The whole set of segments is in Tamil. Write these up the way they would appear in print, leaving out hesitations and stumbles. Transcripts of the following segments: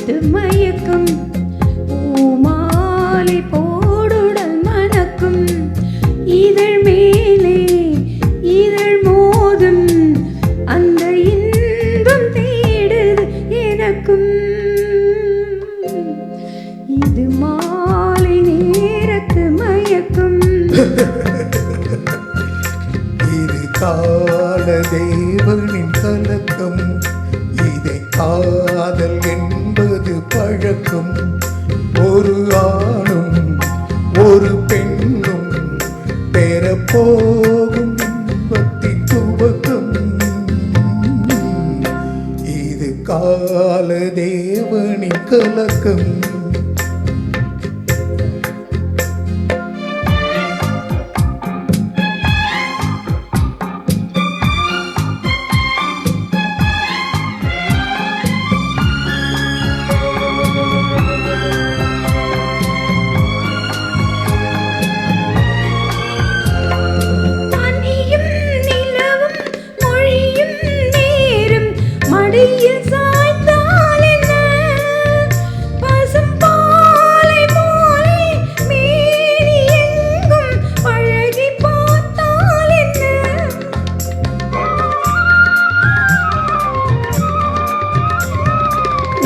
வைத்து மயக்கும் பூமாலை போடுடல் மணக்கும் இதழ் மேலே இதழ் மோதும் அந்த இன்பம் தேடுது எனக்கும். இது மாலை நேரத்து மயக்கும். இது கால தேவனின் கலக்கம். இதை காதல் என்பது பழக்கம். ஒரு ஆணும் ஒரு பெண்ணும் பெறப்போகும் இன்பத்தின் துவக்கம். இது கால தேவனின் கலக்கம்.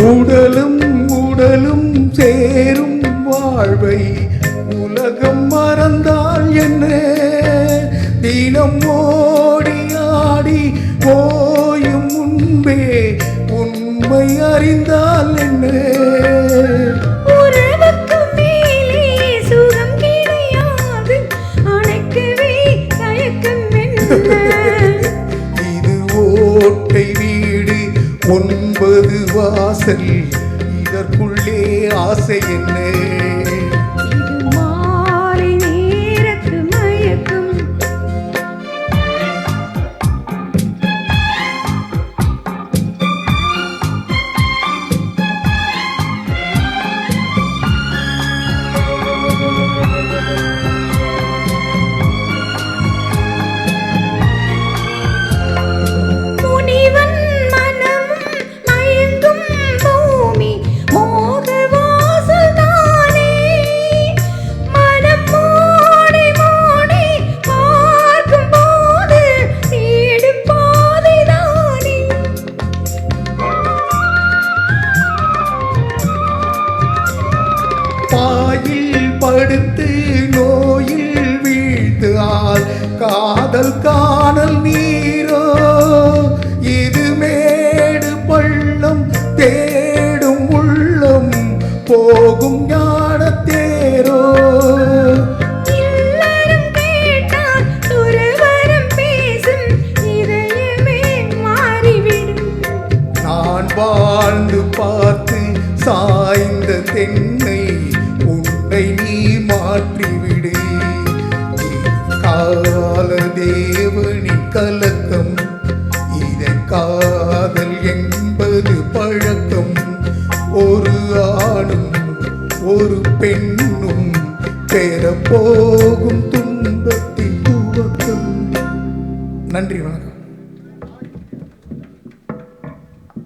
உடலும் உடலும் சேரும் வாழ்வை உலகம் மறந்தால் என்ன? தினம் ஓடி ஆடி ஓயும் முன்பே உண்மை அறிந்தால் என்ன? இது ஓட்டை வீடு 9 வாசல், இதற்குள்ளே ஆசை என்ன? இது மாலை நேரத்து மயக்கம். பாயில் படுத்து நோயில் வீழ்த்தால் காதல் காணல் நீரோ? இது மேடு பள்ளம் தேடும் உள்ளம் போகும் ஞான தேரோ? நான் வாழ்ந்து பார்த்து சாய்ந்த தென்னை உன்னை நீ மாற்றிவிடு. கால தேவனின் கலக்கம். இதை காதல் என்பது பழக்கம். ஒரு ஆணும் ஒரு பெண்ணும் பெறப்போகும் துன்பத்தின் துவக்கம். நன்றி, வணக்கம்.